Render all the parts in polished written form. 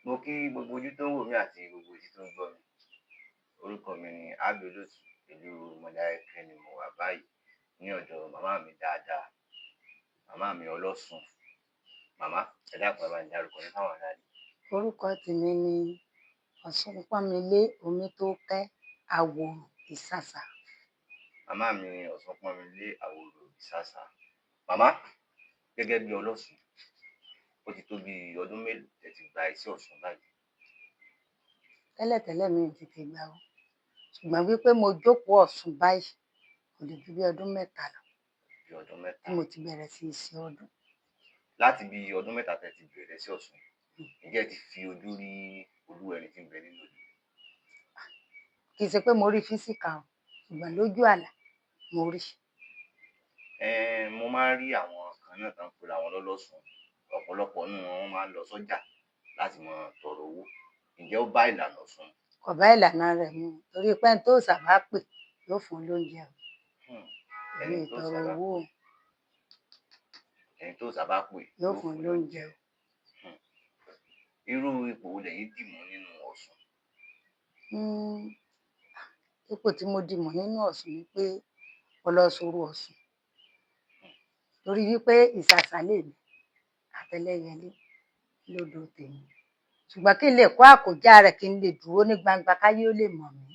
Mo kí gbogbo ojú tó ń wò mí àti gbogbo etí tó ń gbọ́ mi. Orúkọ mi ni Abiodun, ìlú Modákẹ́kẹ́ ni mo wà báyìí ní ọ̀dọ̀ màmá mi dáadáa, màmá mi Ọlọ́sùn. Màmá, ẹ dákun ẹ bá mi dárúkọ yín fáwọn aráalé. Orúkọ tèmi ni Ọ̀ṣunpọ́nmilé Omítọ́kẹ́ Àwòrò Ìsàsà. Màmá mi Ọ̀ṣunpọ́nmilé Àwòrò Ìsàsà. Màmá, gẹ́gẹ́ bí Ọlọ́sùn, ó ti tó bí ọdún mélòó tẹ́ ti gba iṣẹ́ Ọ̀ṣun báyìí? Tẹ́lẹ̀tẹ́lẹ̀ mi ò tètè gbà ó, ṣùgbọ́n wípé mo jókòó Ọ̀ṣun báyìí kò lè ju bí ọdún mẹ́ta lọ Bí ọdún tí mẹ́ta. mo ti bẹ̀rẹ̀ sí í ṣe ọdún. Láti bí ọdún mẹ́ta tẹ́ ti bẹ̀rẹ̀ sí Ọ̀ṣun, ǹjẹ́ ẹ ti fi ojú rí Olúwa ẹni tí ń bẹ nínú ìlú? Kì í ṣe pé mo rí físíkà o, ṣùgbọ́n lójú àlá mo rí. Mo máa ń rí àwọn kan náà tán pera wọn lọ́lọ́sùn. Ọ̀pọ̀lọpọ̀ nínú wọn máa ń lọ sọ́jà láti máa tọrọ owó. Ǹjẹ́ ó bá ìlànà Ọ̀ṣun? Kò bá ìlànà rẹ̀ mu torí pé ẹni tó sábà pè yóò fún un lóúnjẹ o. Èmi Ẹni ò tó tọrọ sábà owó o, ẹni tó sábà pè yóò fún un lóúnjẹ o. Irú ipò wo lẹ̀yin dì mú nínú Ọ̀ṣun? Ipò tí mo dì mú nínú Ọ̀ṣun ni pé ọlọ́sọ̀rọ̀ Ọ̀ṣun torí wípé Ìsàsà lèmi àtẹlẹyẹlé lódò tèmi, ṣùgbọ́n kí n lè kó àkójá rẹ̀ kí n lè dúró ní gbangba káyé ó lè mọ̀ mí,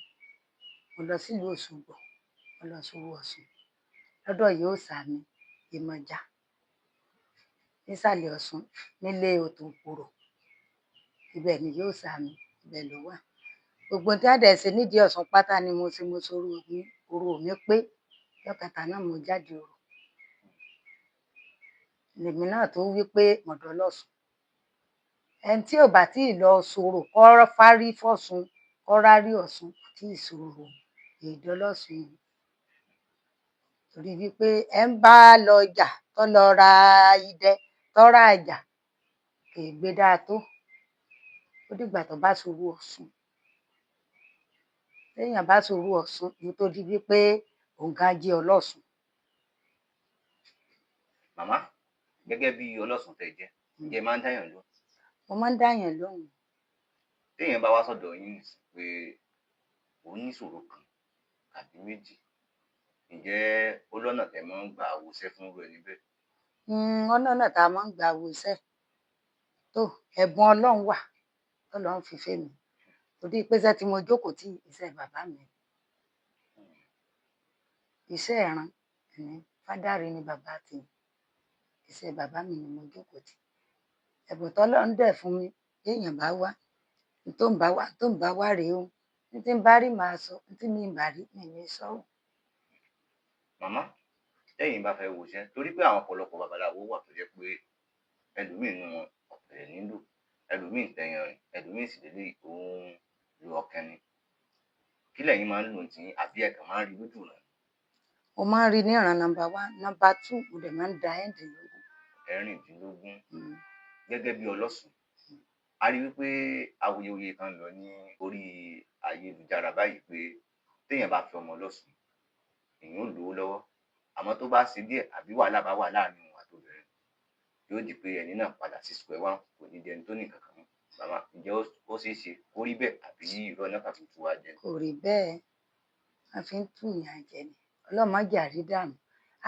mo lọ sílùú Òṣogbo, mo lọ sọ̀rọ̀ Ọ̀ṣun lọ́dọ̀ Yèhóṣà mi Yemọja nísàlẹ̀ Ọ̀ṣun nílé Òtòpòrò. Ibẹ̀ ni Yèhóṣà mi, ibẹ̀ ló wà. Gbogbo tí a dẹ̀ ṣe nídìí Ọ̀ṣun pátá ni mo ṣe, mo sọ̀rọ̀ mi, orò mi pé ọjọ́ kẹta náà mo jáde orò. Lèmi náà tó wí pé mọ̀dọ̀ lọ́sùn. Ẹni tí ò bá tí ì lọ sọ̀rọ̀ kọ́ fárí fọ́ṣun kọ́ rárí Ọ̀ṣun tí ì sọ̀rọ̀ èdè ọlọ́sùn yìí. Torí wípé ẹ ń bá lọ jà tó lọ ra idẹ tó ra àjà kì í gbé dáa tó. Ó dìgbà tó bá sọ̀rọ̀ Ọ̀ṣun. Téèyàn bá sọ̀rọ̀ Ọ̀ṣun ní tó di wípé òǹkà jẹ́ ọlọ́sùn. Màmá, gẹ́gẹ́ bí Ọlọ́sùn tẹ́ jẹ́, ǹjẹ́ ẹ máa ń dáyàn lóhùn? Mo máa ń dáyàn lóhùn. Téèyàn bá wá sọ́dọ̀ yín nísìn pé òun níṣòro kan tàbí méjì, ǹjẹ́ ó lọ́nà tẹ́ máa ń gbà wòṣẹ́ fún irú ẹni bẹ́ẹ̀? Ọ̀nà náà tá a máa ń gbà wòṣẹ́ tó ẹ̀bùn Ọlọ́run wà tọ́lọ́run fi fẹ́ mi torí pé iṣẹ́ tí mo jókòó tí iṣẹ́ bàbá mi, iṣẹ́ ìran ni fádàrí ni bàbá tèmi, iṣẹ́ bàbá mi ni mo jókòó tì. Ẹ̀bùn tọ́lọ́run dẹ̀ fún mi téèyàn bá wá tó ń bá wá rèé o, ní tí ń bá rí màá sọ, ní tí mi ì bá rí mi ní sọ o. Màmá, tẹ́yin bá fẹ́ wòṣẹ́, torí pé àwọn ọ̀pọ̀lọpọ̀ babaláwo wà tó jẹ́ pé ẹlòmíì nínú wọn ọ̀pẹ̀lẹ̀ nílò, ẹlòmíì tẹ̀yànrìn, ẹlòmíì sì lélẹ́yìí òun lu ọ̀kẹ́ ni. Kí lẹ̀yin máa ń lò tí àbí ẹ kàn máa ń rí lójú ìran? Mo máa ń rí ní ìran number 1, number 2 mo dẹ̀ máa ń da ẹ̀ẹ́dínlógún. Ẹ̀rìndínlógún. Gẹ́gẹ́ bí Ọlọ́sùn, a rí wípé awuyewuye kan lọ ní orí ayélujára báyìí pé téèyàn bá fẹ́ ọmọ Ọlọ́sùn, èèyàn ó lówó lọ́wọ́. Àmọ́ tó bá ṣe díẹ̀ àbí wàhálà bá wà láàrin òun àtobìnrin, yóò di pé ẹni náà padà sí square one, kò ní di ẹni tó ní nǹkan kan mọ́. Màmá, ǹjẹ́ ó ṣeé ṣe kó rí bẹ́ẹ̀ àbí irọ́ náà kàn fi tú wa jẹ? Kò rí bẹ́ẹ̀, wọ́n fi ń tú ìyàn jẹ ni. Ọlọ́run má jẹ́ á rí dààmú.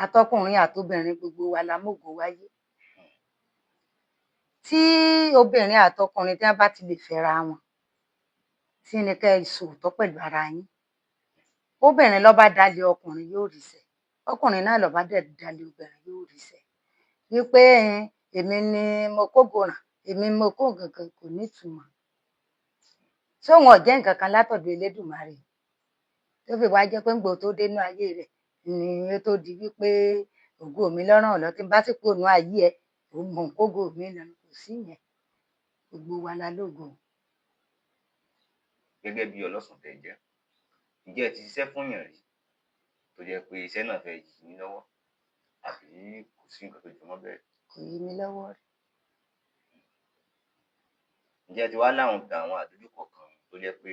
Àtọkùnrin àtobìnrin gbogbo wa la mógo wáyé. Tí obìnrin àtọkùnrin tí wọ́n bá ti lè fẹ́ra wọn, tí ní kẹ́ ẹ sòótọ́ pẹ̀lú ara yín. Obìnrin ló bá dalẹ̀ ọkùnrin yóò ríṣẹ́, ọkùnrin náà ló bá dẹ̀ dalẹ̀ obìnrin yóò ríṣẹ́. Wípé èmi ni mo kógo ràn, èmi mo kó nǹkan kan kò ní ìtumọ̀. Ṣé òun ò jẹ́ nǹkan kan látọ̀dọ̀ Elédùmarè tó fi wá jẹ́ pé ńgbà tó dénú ayé rẹ̀ ni ó tó di wípé ògo mi lọ́rùn ọ̀lọ́ tí n bá sì kúrò nínú ayé ẹ òun mọ̀ kógo mi lọ kò sí yẹn. Gbogbo wa la lógo. Gẹ́gẹ́ bí Ọlọ́sùn tẹ́ jẹ́, ǹjẹ́ ẹ ti ṣiṣẹ́ fún èèyàn rí tó jẹ́ pé iṣẹ́ náà fẹ́ yí yín lọ́wọ́ àbí kò sí nǹkan tó jọ mọ́ bẹ́ẹ̀? Kò yí mi lọ́wọ́ rí. Ǹjẹ́ ẹ ti wá láwọn àwọn àdójúkọ kan tó jẹ́ pé?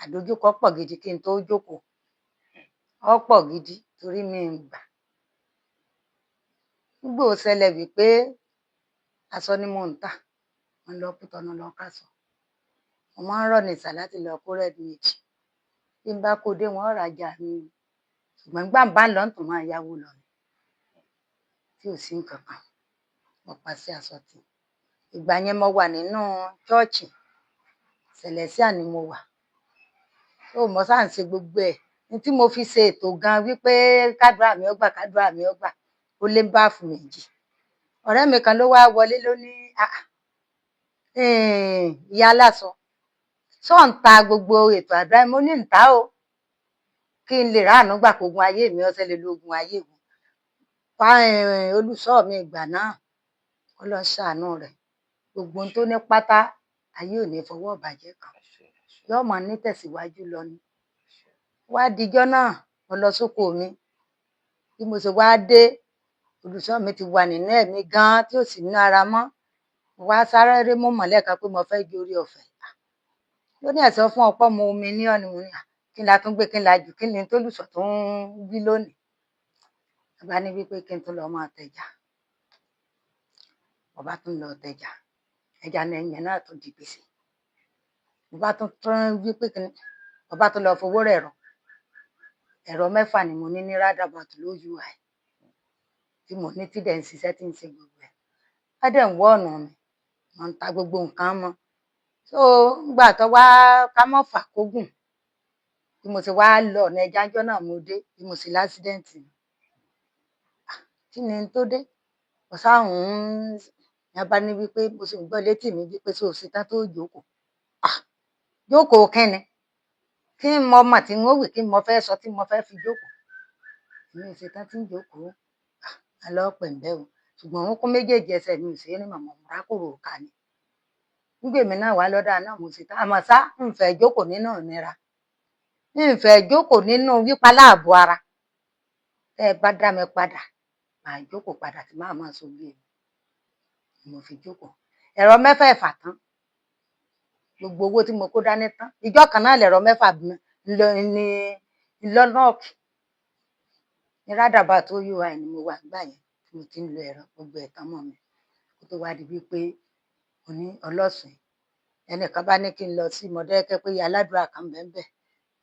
Àdójúkọ pọ̀ gidi kí n tó jókòó. Ó pọ̀ gidi torí mi ń gbà. Nígbà ó ṣẹlẹ̀ wípé aṣọ ni mò ń tà, wọ́n lọ Kútọ̀nù lọ kásọ. mo máa ń rọ̀ nìsà láti lọ kó rẹ́ẹ̀dì méjì bí n bá kó dé wọn rajà mi ṣùgbọ́n gbà ń bá lọ tún máa yáwó lọ ni tí ò sí nǹkan kan mo pa sí aṣọ tì ìgbà yẹn mo wà nínú ṣọ́ọ̀ṣì Celestial ni mo wà tó mo sáà ń ṣe gbogbo ẹ̀ ní tí mo fi ṣe ètò gan wípé kádùá mi ó gbà ó lé báàfù méjì ọ̀rẹ́ mi kan ló wá wọlé ló ní ìyá aláṣọ ṣó ń ta gbogbo ètò àdúrà mo ní ń ta o kí n lè ráàánú gbà kógun ayé mi ọsẹ lè lo ogun ayé mi olùṣọ́ mi ìgbà náà ó lọ ṣàánú rẹ̀ gbogbo ohun tó ní pátá ayé ò ní fọwọ́ bàjẹ́ kan yóò máa ní tẹ̀síwájú lọ ni wá dijọ́ náà mo lọ sóko mi bí mo ṣe wá dé olùṣọ́ mi ti wà nínú ẹ̀mí gan tí ò sì ní ara mọ́ mo wá sáré mú mọ̀lẹ́ka pé mo fẹ́ gbé orí ọ̀fẹ́ ló ní ẹ̀sọ́ fún ọ̀pọ̀ mo omi ní ọ̀nì mo ní kí n la tún gbé kí n la jù kí ni tó lùsọ̀ tó ń wí lónìí bàbá ní wípé kí n tún lọ máa tẹja bàbá tún lọ tẹja ẹja ní ẹyìn náà tún di gbèsè bàbá tún wípé kí ni bàbá tún lọ fowó rẹ̀ ẹ̀rọ 6 ni mo ní ní Roundabout lójú UI tí mo ní tí dẹ̀ ń ṣiṣẹ́ tí ń ṣe gbogbo ẹ̀ á dẹ̀ ń wọ́ ọ̀nà mi mo ń ta gbogbo nǹkan mọ́ so gbà tó wá ká mọ́ fà kógùn bí mo ṣe wá lọ ọ̀nà ẹja ńjọ́ náà mo dé bí mo ṣe lásídẹ́ǹtì kí ni tó dé mo sáhùn yẹn bá ní wípé mo sì ń gbọ́ létí mi wípé so ṣetán tó jókòó jókòó kẹ́ni kí n mọ ọmọ tí n ó wì kí n mọ fẹ́ sọ tí mo fẹ́ fi jókòó èmi ò ṣetán tí ń jókòó alọ́pẹ̀ ń bẹ́ o ṣùgbọ́n òun kún méjèèjì ẹsẹ̀ mi ò ṣe é ní màmá múra kúrò ká ni nígbè mí náà wá lọ́dọ̀ náà mo ṣetán àmọ́ sá ń fẹ́ jókòó nínú ìnira ń fẹ́ jókòó nínú wípa láàbò ara tẹ́ ẹ bá dá mi padà màá jókòó padà tí màá máa sọ bí èmi mo fi jókòó ẹ̀rọ 6 tán gbogbo owó tí mo kó dání tán ìjọ kan náà lẹ̀rọ 6 ní lọ́nọ́ọ̀kì ní Roundabout UI ni mo wà gbà yẹn tí mo ti ń lo ẹ̀rọ gbogbo ẹ̀tàn mọ́ mi kó tó wá di wípé mo ní ọlọ́sùn ẹnìkan bá ní kí n lọ sí Mọdákẹ́kẹ́ pé aládùúrà kan bẹ́ẹ̀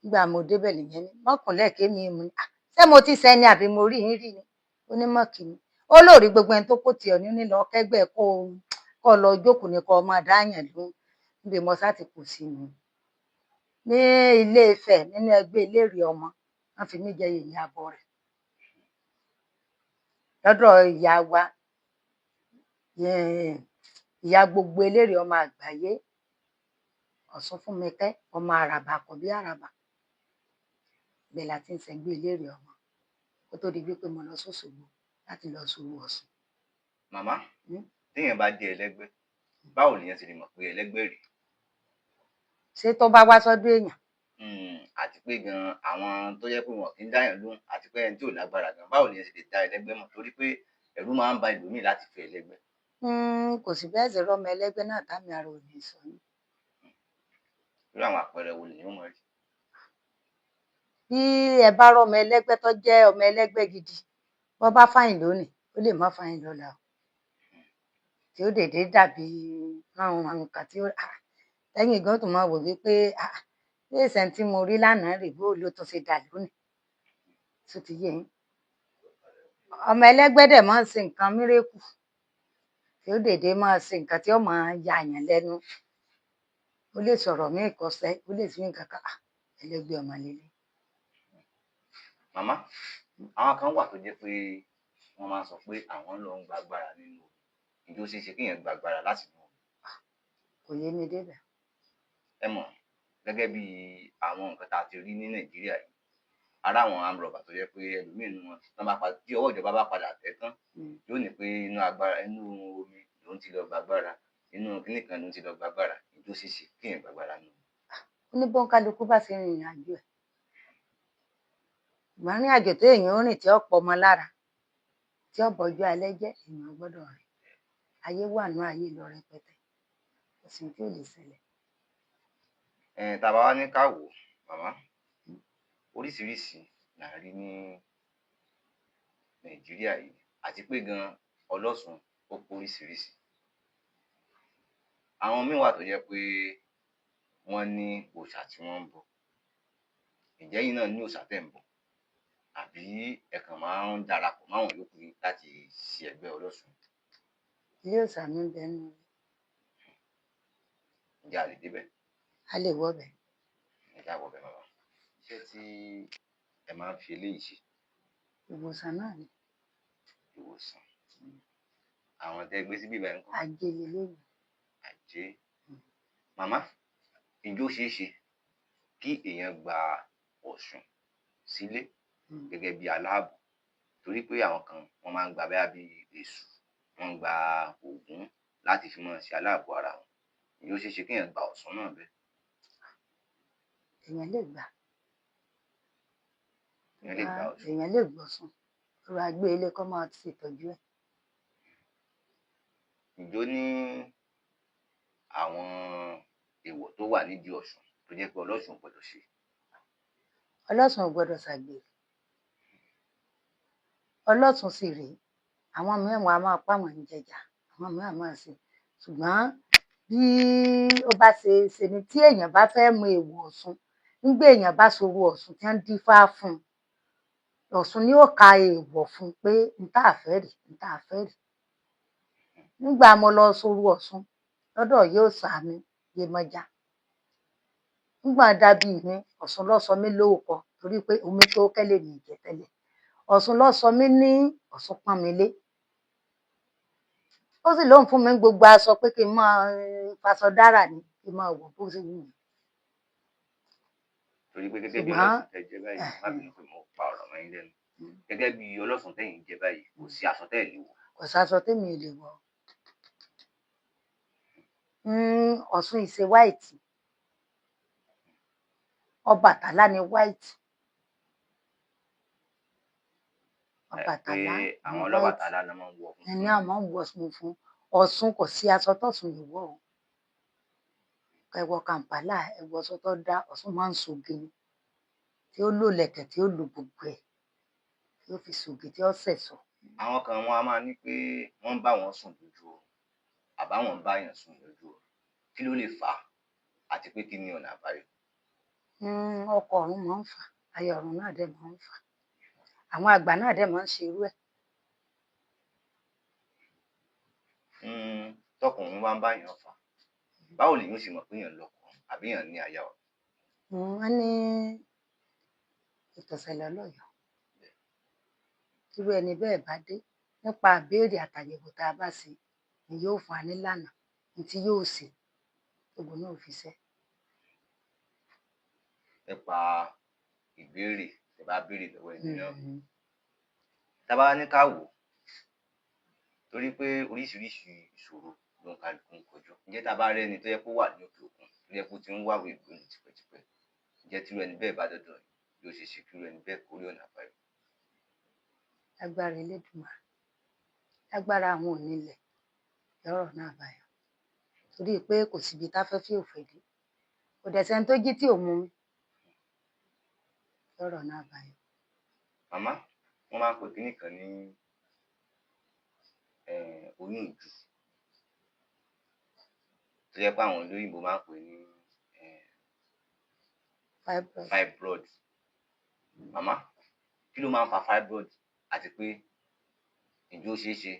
nígbà mo débẹ̀ nìyẹn ní mọ́kànlẹ́ kémi mu ni ṣé mo ti sẹ́ni àbí mo rí yín rí ni ó ní mọ́kì mi ó lóòrí gbogbo ẹni tó kó tiẹ̀ ní lọ kẹ́gbẹ́ kó lọ jókòó ní kó máa dáyàn lóhùn níbi mo sá ti kù sí mi ní Ilé Ifẹ̀ nínú ẹgbẹ́ eléré ọmọ wọ́n fi mí jẹ yèyé abọ́ rẹ̀ lọ́dọ̀ ìyá wa ìyá gbogbo eléré ọmọ àgbáyé Ọ̀ṣunfúnmikẹ́ ọmọ àràbà àkọ́bí àràbà bẹ́ẹ̀ la ti ń ṣẹgbẹ́ eléré ọmọ kó tó di wípé mo lọ s'Óṣogbo láti lọ sowó Ọ̀ṣun. màmá téèyàn bá jẹ́ ẹlẹ́gbẹ́ báwo lèèyàn ti lè mọ̀ pé ẹlẹ́gbẹ́ rèé ṣé tó bá wá sọ́dọ̀ èèyàn àti pé gan àwọn tó jẹ́ pé wọn kì í dáyàn lóhùn àti pé ẹni tí ò lágbára gan báwo lèèyàn ti lè dá ẹlẹ́gbẹ́ mọ̀ torí pé ẹ̀rù máa ń ba ẹlòmíì láti fẹ́ ẹlẹ́gbẹ́. kò sí bẹ́ẹ̀ sì rọ́mọ ẹlẹ́gbẹ́ náà támi ara ò ní sọ ní. irú àwọn àpẹẹrẹ wo lèèyàn mọ̀ rí. bí ẹ bá rọ́mọ ẹlẹ́gbẹ́ tó jẹ́ ọmọ ẹlẹ́gbẹ́ gidi bó bá fáyìn lónìí ó lè má fáyìn lọ́la o tí ó dèdè dàbí àwọn nǹkan tí ó lẹ́yìn gan tó máa wò wípé bí èsẹ̀ tí mo rí lánàá rè bó ló tún ṣe dà lónìí tó ti yé yín ọmọ ẹlẹ́gbẹ́ dẹ̀ máa ń ṣe nǹkan mírèkù tí ó dèdè máa ṣe nǹkan tí ó máa ya àyàn lẹ́nu ó lè sọ̀rọ̀ mí ìkọsẹ̀ ó lè fi nǹkan kan ẹlẹ́gbẹ́ ọmọ líle. màmá àwọn kan wà tó jẹ́ pé wọ́n máa ń sọ pé àwọn lọ ń gbàgbára nínú ìjó ṣeéṣe kéèyàn gbàgbára láti nù. kò yé mi débẹ̀. ẹ mọ̀ gẹ́gẹ́ bí àwọn nǹkan tá a ti rí ní Nàìjíríà yìí ara àwọn amrọ̀bà tó jẹ́ pé ẹlòmíì nínú wọn tí ọwọ́ ìjọba bá padà tẹ̀ tán yóò ní pé inú omi lòún ti lọ gbàgbára inú kíní kan lòún ti lọ gbàgbára ìjó ṣeéṣe kéèyàn gbàgbára nù. ó ní bọ́ńkálukú bá ṣe rìnrìn àjò ẹ̀ ìgbà rìn àjò tó èèyàn ń rìn tí ó pọ̀ ọmọ lára tí ó bọ́jú alẹ́ jẹ́ èèyàn gbọ́dọ̀ rìn ayé wà ní ayé lọ rẹpẹtẹ kò sí tí ò lè ṣẹlẹ̀. tá a bá wá ní ká wò màmá oríṣiríṣi là ń rí ní Nàìjíríà yìí àti pé gan ọlọ́sùn ó pọ̀ oríṣiríṣi àwọn míì wà tó jẹ́ pé wọ́n ní òòṣà tí wọ́n ń bọ̀. Ǹjẹ́ yín náà ní òòṣà tẹ́ ń bọ̀? Àbí ẹ kàn máa ń darapọ̀ máwọn yòókù yín láti ṣe ẹgbẹ́ Ọlọ́sùn? Ilé òòṣà mi ń bẹ nínú ilé. Ǹjẹ́ a lè débẹ̀? A lè wọbẹ̀. Ẹ já wọbẹ̀ bàbá. Iṣẹ́ tí ẹ máa ń fi eléyìí ṣe? Ìwòsàn náà ni. Ìwòsàn. Àwọn tẹ́ gbé síbí báyìí ńkọ́? Ajé leléyìí. Ajé. Màmá, ǹjẹ́ ó ṣeé ṣe kí èèyàn gba Ọ̀ṣun sílé gẹ́gẹ́ bí aláàbò? Torí pé àwọn kan wọ́n máa ń gba bóyá bí Èṣù, wọ́n ń gba Ògún láti fi máa ṣe aláàbò ara wọn. Ǹjẹ́ ó ṣeé ṣe kéèyàn gba Ọ̀ṣun náà bẹ́ẹ̀? Èèyàn lè gbà. Èèyàn lè gba Ọ̀ṣun. Èèyàn lè gbọ̀ṣun. Rọra gbé ilé kó máa ṣètọ́jú ẹ̀. Ǹjẹ́ ó ní àwọn èèwọ̀ tó wà nídìí Ọ̀ṣun tó jẹ́ pé Ọlọ́sùn ò gbọdọ̀ ṣe? Ọlọ́sùn ò gbọdọ̀ ṣàgbèrè. Ọlọ́sùn sì rèé, àwọn mìíràn wọn a máa pàwọn ń jẹjà, àwọn mìíràn máa ṣe. Ṣùgbọ́n bí ó bá ṣe ṣe ni tí èèyàn bá fẹ́ mọ èèwọ̀ Ọ̀ṣun, nígbà èèyàn bá ṣorú Ọ̀ṣun tí wọ́n dífá fún un, Ọ̀ṣun ni ó ka èèwọ̀ fún un pé n tá à fẹ́ rèé, n tá à fẹ́ rèé. Nígbà mo lọ sorú Ọ̀ṣun lọ́dọ̀ ìyá òòṣà mi Yemọja. Nígbà dàbí mi, Ọ̀ṣun ló sọ mí lóòkọ torí pé omi tó kẹ́lẹ̀ mi jẹ tẹ́lẹ̀. Ọ̀ṣun ló sọ mí ní Ọ̀ṣunpọ́nmilé. Ó sì lóun fún mi ní gbogbo aṣọ pé kí n máa faṣọ dárà ni, kí n máa wọ̀ bó ṣe wù mí. Torí pé gẹ́gẹ́ bí Ọlọ́sùn tẹ́ jẹ́ báyìí, má bínú pé mo pa ọ̀rọ̀ mọ́ yín lẹ́nu. Gẹ́gẹ́ bí Ọlọ́sùn tẹ́yìn jẹ́ báyìí, kò sí aṣọ tẹ́ ẹ̀ lè wọ̀. Kò sáṣọ témi ò lè wọ̀. Ọ̀ṣun is a white. Ọbàtálá ni white. Ọbàtálá Pé àwọn ni Ọlọ́bàtálá white. ló máa ń wọ funfun. Ẹni àwọn máa ń wọ funfun. Ọ̀ṣun kò sí aṣọ tọ́ṣun lè wọ̀ o. Ẹ wọ Kàm̀pálà, ẹ wọ aṣọ tó dá, Ọ̀ṣun máa ń ṣoge ni. Tí ó lò lẹ̀kẹ̀, tí ó lò gbogbo ẹ̀. Tí ó fi ṣoge, tí ó ṣẹ̀ṣọ́. Àwọn kan wọn a máa ní pé wọ́n ń bá wọn sùn lójú oorun, àbáwọn ń bá èèyàn sùn lójú oorun. Kí ló lè fà á? Àti pé kí ni ọ̀nà àbáyọ? Ọkọ ọ̀run máa ń fà á, aya ọ̀run náà dẹ̀ máa ń fà á. Àwọn àgbà náà dẹ̀ máa ń ṣe irú ẹ̀. Tọkùnrin bá ń bá èèyàn fà á, báwo lèèyàn ó ṣe mọ̀ pé èèyàn lọ́kọ àbí èèyàn ní aya ọ̀run? Wọ́n ní ìtọ̀sẹ̀lẹ̀ ọlọ́yọ̀ọ́. Irú ẹni bẹ́ẹ̀ bá dé nípa ìbéèrè àtàyẹ̀wò tá a bá ṣe ni yóò fún wa nílànà ní tí yóò ṣe tógo náà fi ṣẹ́. Nípa ìbéèrè tẹ́ bá béèrè lọ́wọ́ ẹni náà. Tá bá ní ká wò ó, torí pé oríṣiríṣi ìṣòro ló ń kálukú ń kojú. Ǹjẹ́ tá bá rẹ́ni tó yẹ kó wà ní òkè òkun, tó yẹ kó ti ń wáwèé ìgbóni tipẹ́tipẹ́, ǹjẹ́ tírú ẹni bẹ́ẹ̀ bá dọ́dọ̀ yín, yóò ṣeé ṣe kírú ẹni bẹ́ẹ̀ kó rí ọ̀nà àbáyọ? Lágbára Elédùmarè, lágbára àwọn onílẹ̀, lọ́rọ̀ náà àbáyọ. Torí pé kò síbi táfẹ́fẹ́ ò fẹ́ dé. Kò dẹ̀ sẹ́ni tó jí tí ò mu mi. Lọ́rọ̀ náà àbáyọ. Màmá, wọ́n máa ń pe kinní kan ní oyún ìju. Tó jẹ́ pé àwọn olóyìnbó máa ń pè ní fibroid. Màmá, kí ló máa ń fa fibroid? Àti pé ǹjẹ́ ó ṣeé ṣe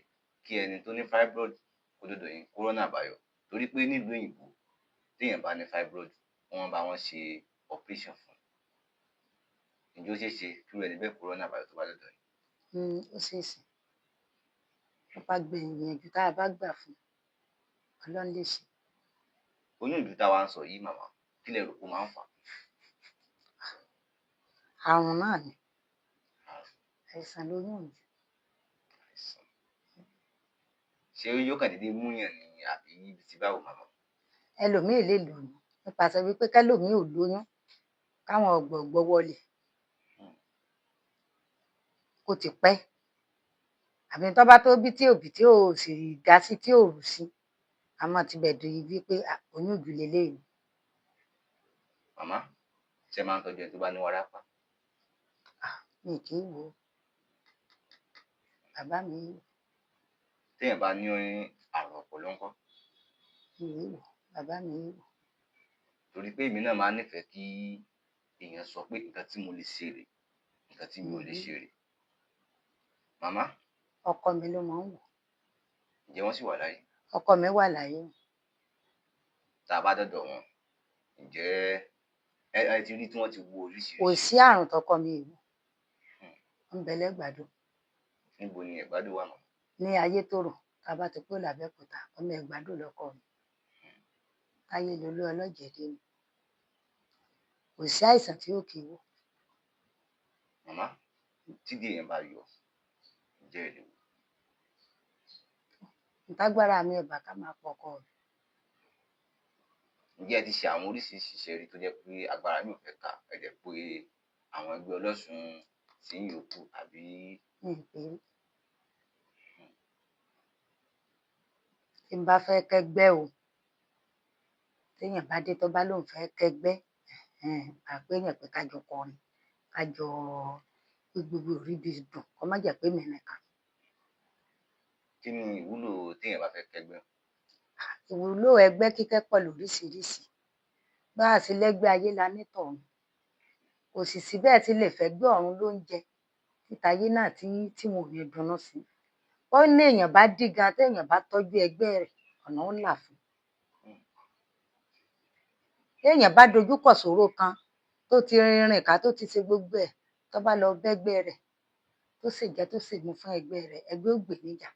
kí ẹni tó ní fibroid kó dọ́dọ̀ yín kó rọ́nà àbáyọ? Torí pé nílùú òyìnbó téèyàn bá ní fibroid, wọ́n bá wọn ṣe operation fún un. Ǹjẹ́ ó ṣeé ṣe kírú ẹni bẹ́ẹ̀ kó rọ́nà àbáyọ tó bá dọ́dọ̀ yín? Ó ṣeé ṣe. Tó bá gbìyànjú tá a bá gbà fún un, Ọlọ́run lè ṣe. Oyún ìju táwa ń sọ yìí màmá, kí lẹ rò pó máa ń fà á? Àrùn náà ni. Àìsàn lóyún ìju. Àìsàn. Ṣé yóò kàn dédé múyàn ni àbí bí ti báwo màmá? Ẹlòmíì lè lóyún nípasẹ̀ wípé kẹ́lòmíì ò lóyún káwọn ọ̀gbọ̀gbọ́ wọlé. Ó ti pẹ́. Àbí tó bá tó bí tí òbí tí ò sì dá sí tí ò rù sí, a máa ti bẹ̀ di wípé oyún ìju leléyìí. Màmá, ṣé ẹ máa ń tọ́jú ẹni tó bá ní wárápá? Mi kì í wò ó. Bàbá mi í wò. Téèyàn bá ní àrùn ọpọlọ ńkọ́? Mi ì wò ó. Bàbá mi í wò ó. torí pé èmi náà máa ń nífẹ̀ẹ́ kí èèyàn sọ pé nǹkan tí mo lè ṣe rèé, nǹkan tí mi ò lè ṣe rèé. Màmá, ọkọ mi ló máa ń wò. ǹjẹ́ wọ́n sì wà láyé? Ọkọ mi wà láyé. Tá a bá dọ́dọ̀ wọn, ǹjẹ́ ẹ ti rí tí wọ́n ti wo Kò oríṣiríṣi? sí àrùn tọkọ mi ò wò. Ó ń bẹ l'Ẹ́gbàdo. Níbo ni Ẹ̀gbádò wà màmá? Ní Ayétòrò, tá a bá ti kúrò l'Abẹ́òkúta, ọmọ Ẹ̀gbádò lọkọ mi. Táyélolú ọlọ́jẹ̀dé ni. Kò sí àìsàn tí ò kì í wò. Màmá, tídìí èèyàn bá yọ, ǹjẹ́ ẹ lè wò? Tágbára mi ò bá ká máa pọkọ mi. Ǹjẹ́ ẹ ti ṣe àwọn oríṣiríṣi iṣẹ́ rí tó jẹ́ pé agbára yín ò fẹ́ ká, ẹ dẹ̀ pé àwọn ẹgbẹ́ ọlọ́ṣun tí yín yòókù àbí? Mi ò pé tí n bá fẹ́ kẹ́gbẹ́ o, téèyàn bá dé tó bá lóun fẹ́ kẹ́gbẹ́, à péèyàn pé ká jọ kọrin, ká jọ kí gbogbo ẹ̀ rí bí dùn, kó má jẹ́ pémi nìkan. Kí ni ìwúlò téèyàn bá fẹ́ kẹ́gbẹ́? Ìwúlò ẹgbẹ́ kíkẹ́ pọ̀ lóríṣiríṣi. Bá a ṣe lẹ́gbẹ́ ayé la ní tọ̀run. Kò sì sí bẹ́ẹ̀ ti lè fẹ́gbẹ́ ọ̀run lóúnjẹ tí tayé náà tí wọn ò ní dunnú sí. Ó ní èèyàn bá dí gan, téèyàn bá tọ́jú ẹgbẹ́ rẹ̀, ọ̀nà ó là fún un. Téèyàn bá dojúkọ ìṣòro kan, tó ti rìn ká, tó ti ṣe gbogbo ẹ̀, tó bá lọ bẹ́gbẹ́ rẹ̀, tó ṣèjẹ́ tó ṣèmu fún ẹgbẹ́ rẹ̀, ẹgbẹ́ ó gbè níjà.